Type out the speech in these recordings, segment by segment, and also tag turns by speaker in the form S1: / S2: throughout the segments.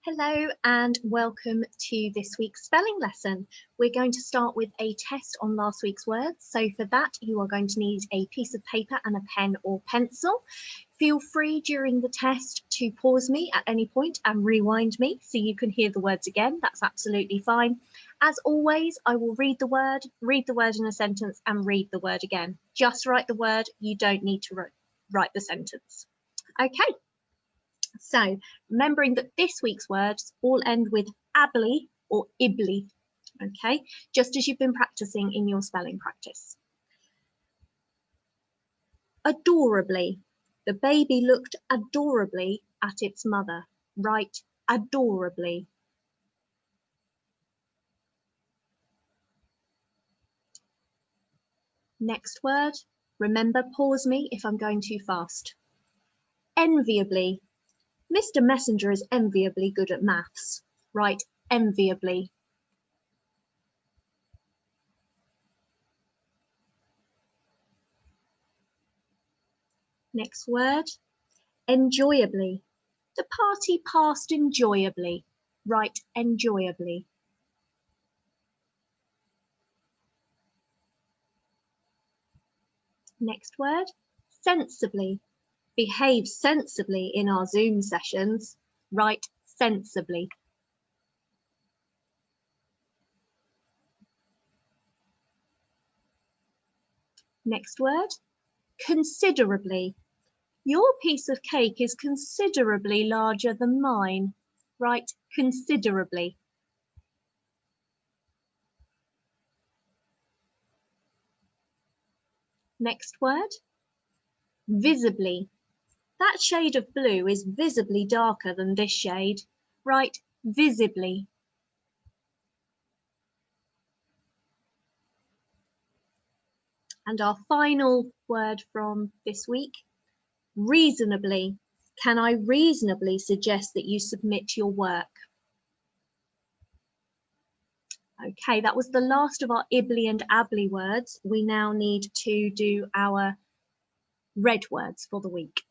S1: Hello and welcome to this week's spelling lesson. We're going to start with a test on last week's words. So for that, you are going to need a piece of paper and a pen or pencil. Feel free during the test to pause me at any point and rewind me so you can hear the words again. That's absolutely fine. As always, I will read the word in a sentence and read the word again. Just write the word, you don't need to write the sentence. Okay. So remembering that this week's words all end with ably or ibly, okay, just as you've been practicing in your spelling practice. Adorably. The baby looked adorably at its mother. Write adorably. Next word. Remember, pause me if I'm going too fast. Enviably. Mr. Messenger is enviably good at maths. Write enviably. Next word, enjoyably. The party passed enjoyably. Write enjoyably. Next word, sensibly. Behave sensibly in our Zoom sessions. Write sensibly. Next word, considerably. Your piece of cake is considerably larger than mine. Write considerably. Next word, visibly. That shade of blue is visibly darker than this shade. Write visibly. And our final word from this week, reasonably. Can I reasonably suggest that you submit your work? Okay, that was the last of our ibly and ably words. We now need to do our red words for the week.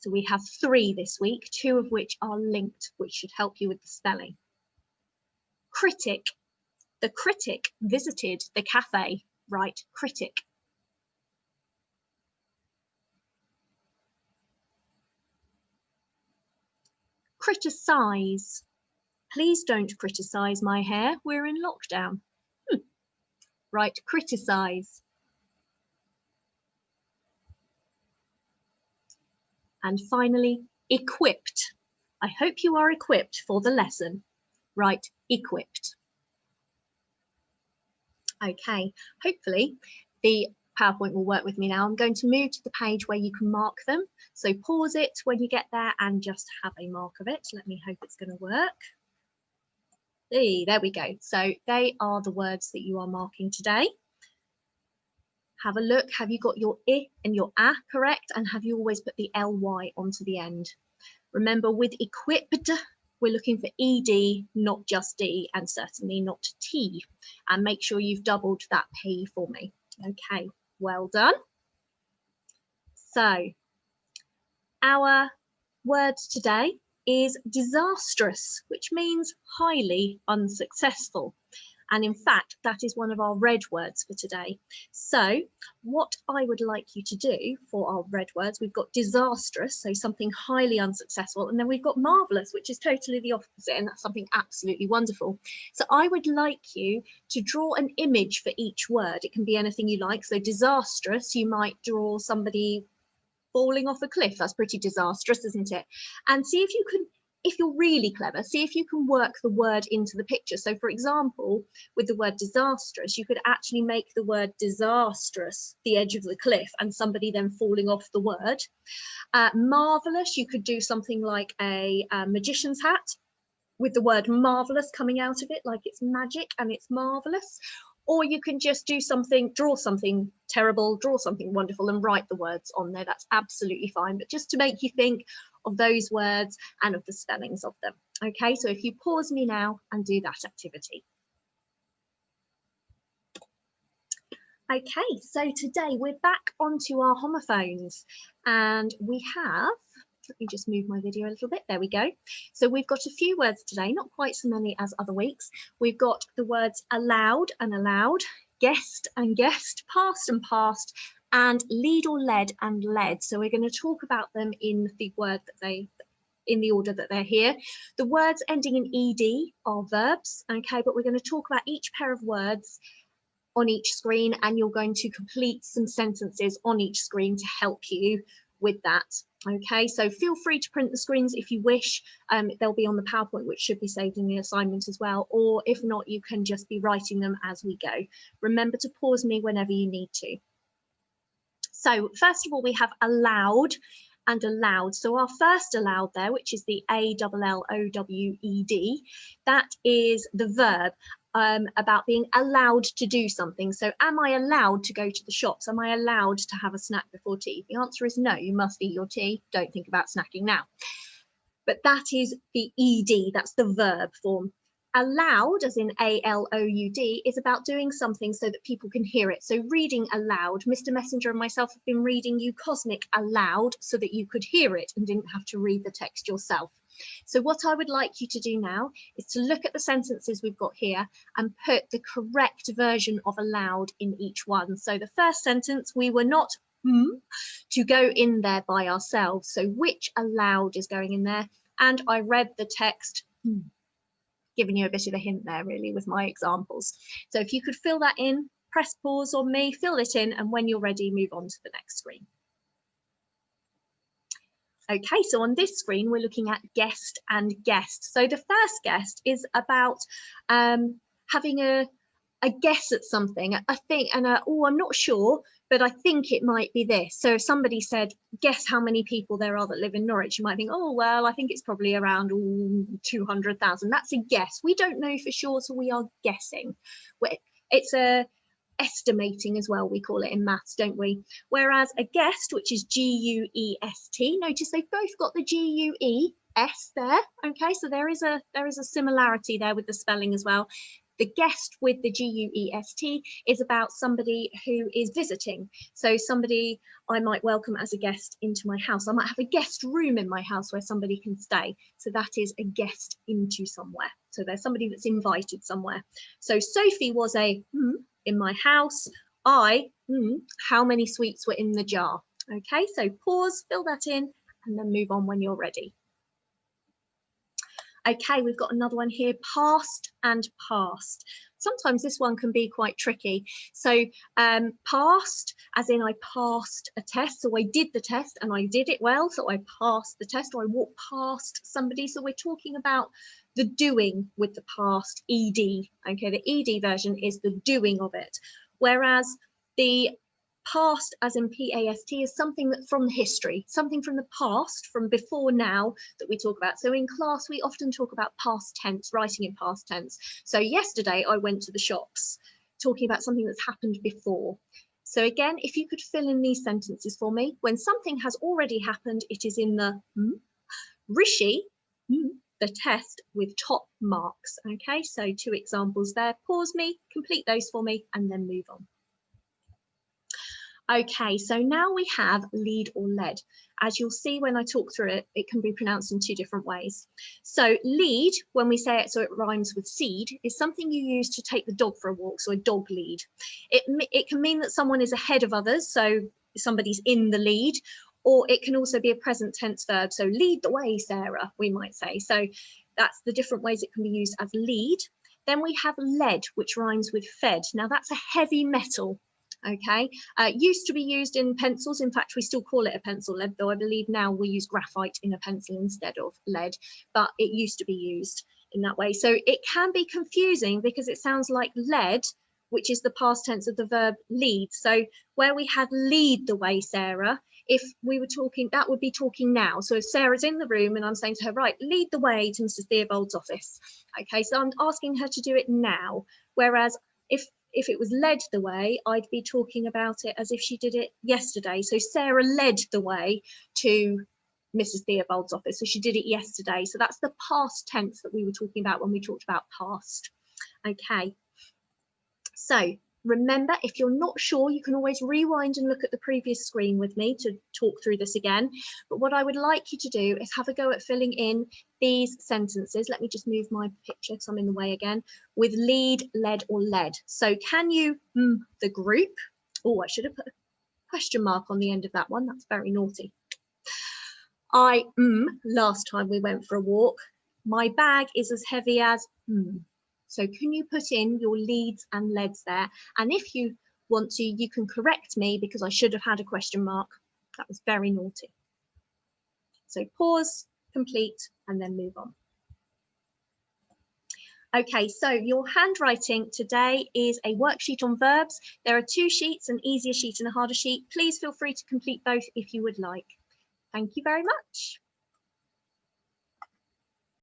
S1: So we have 3 this week, 2 of which are linked, which should help you with the spelling. Critic. The critic visited the cafe. Write critic. Criticise. Please don't criticise my hair. We're in lockdown. Write criticise. And finally, equipped. I hope you are equipped for the lesson. Write equipped. Okay, hopefully the PowerPoint will work with me now. I'm going to move to the page where you can mark them. So pause it when you get there and just have a mark of it. Let me hope it's going to work. Hey, there we go. So they are the words that you are marking today. Have a look. Have you got your I and your A correct? And have you always put the ly onto the end? Remember, with equipped, we're looking for ed, not just d, and certainly not t. And make sure you've doubled that p for me. Okay, well done. So our word today is disastrous, which means highly unsuccessful. And in fact, that is one of our red words for today. So what I would like you to do for our red words, we've got disastrous, so something highly unsuccessful, and then we've got marvellous, which is totally the opposite, and that's something absolutely wonderful. So I would like you to draw an image for each word. It can be anything you like. So disastrous, you might draw somebody falling off a cliff. That's pretty disastrous, isn't it? And see if you can, if you're really clever, see if you can work the word into the picture. So for example, with the word disastrous, you could actually make the word disastrous the edge of the cliff and somebody then falling off the word. Marvellous, you could do something like a magician's hat with the word marvellous coming out of it, like it's magic and it's marvellous. Or you can just do something, draw something terrible, draw something wonderful and write the words on there. That's absolutely fine. But just to make you think of those words and of the spellings of them. Okay, so if you pause me now and do that activity. Okay, so today we're back onto our homophones and we have Let me just move my video a little bit. There we go. So we've got a few words today, not quite so many as other weeks. We've got the words allowed and allowed, guessed and guessed, passed and passed, and lead or led and led. So we're going to talk about them in the order that they're here. The words ending in ed are verbs, okay, but we're going to talk about each pair of words on each screen, and you're going to complete some sentences on each screen to help you with that. Okay, so feel free to print the screens if you wish. They'll be on the PowerPoint, which should be saved in the assignment as well, or if not, you can just be writing them as we go. Remember to pause me whenever you need to. So first of all, we have allowed and allowed. So our first allowed there, which is the A-L-L-O-W-E-D, that is the verb. About being allowed to do something. So am I allowed to go to the shops? Am I allowed to have a snack before tea? The answer is no, you must eat your tea. Don't think about snacking now. But that is the ED, that's the verb form. Allowed, as in A-L-O-U-D, is about doing something so that people can hear it. So reading aloud. Mr. Messenger and myself have been reading you Cosmic aloud so that you could hear it and didn't have to read the text yourself. So what I would like you to do now is to look at the sentences we've got here and put the correct version of allowed in each one. So the first sentence, we were not to go in there by ourselves. So which allowed is going in there? And I read the text, giving you a bit of a hint there really with my examples. So if you could fill that in, press pause on me, fill it in, and when you're ready, move on to the next screen. Okay, so on this screen, we're looking at guest and guest. So the first guest is about having a guess at something. I think, and oh, I'm not sure, but I think it might be this. So if somebody said, guess how many people there are that live in Norwich, you might think, oh, well, I think it's probably around 200,000. That's a guess. We don't know for sure, so we are guessing. It's a estimating as well, we call it in maths, don't we? Whereas a guest, which is G-U-E-S-T, notice they've both got the G-U-E-S there. Okay, so there is a similarity there with the spelling as well. The guest with the G-U-E-S-T is about somebody who is visiting. So somebody I might welcome as a guest into my house. I might have a guest room in my house where somebody can stay. So that is a guest into somewhere. So there's somebody that's invited somewhere. So Sophie was a in my house. How many sweets were in the jar? Okay, so pause, fill that in, and then move on when you're ready. Okay, we've got another one here, past and past. Sometimes this one can be quite tricky. So past, as in I passed a test. So I did the test and I did it well. So I passed the test, or I walked past somebody. So we're talking about the doing with the past, ED. Okay, the ED version is the doing of it. Whereas the past, as in P-A-S-T, is something that from history, something from the past, from before now that we talk about. So in class, we often talk about past tense, writing in past tense. So yesterday I went to the shops, talking about something that's happened before. So again, if you could fill in these sentences for me, when something has already happened, it is in the Rishi, the test with top marks. Okay, so 2 examples there. Pause me, complete those for me, and then move on. Okay, so now we have lead or led. As you'll see when I talk through it, it can be pronounced in 2 different ways. So lead, when we say it so it rhymes with seed, is something you use to take the dog for a walk, so a dog lead. It can mean that someone is ahead of others, so somebody's in the lead, or it can also be a present tense verb. So lead the way, Sarah, we might say. So that's the different ways it can be used as lead. Then we have lead, which rhymes with fed. Now that's a heavy metal. Okay, used to be used in pencils. In fact, we still call it a pencil lead, though I believe now we use graphite in a pencil instead of lead, but it used to be used in that way. So it can be confusing because it sounds like lead, which is the past tense of the verb lead. So where we had lead the way, Sarah, if we were talking, that would be talking now. So if Sarah's in the room and I'm saying to her, right, lead the way to Mr. Theobald's office. Okay, so I'm asking her to do it now. Whereas if it was led the way, I'd be talking about it as if she did it yesterday. So Sarah led the way to Mrs. Theobald's office. So she did it yesterday. So that's the past tense that we were talking about when we talked about past. Okay. So Remember, if you're not sure, you can always rewind and look at the previous screen with me to talk through this again. But what I would like you to do is have a go at filling in these sentences. Let me just move my picture because I'm in the way again, with lead, led, or led. So can you the group? Oh, I should have put a question mark on the end of that one. That's very naughty. I last time we went for a walk. My bag is as heavy as So can you put in your leads and leads there? And if you want to, you can correct me because I should have had a question mark. That was very naughty. So pause, complete, and then move on. Okay, so your handwriting today is a worksheet on verbs. There are 2 sheets, an easier sheet and a harder sheet. Please feel free to complete both if you would like. Thank you very much.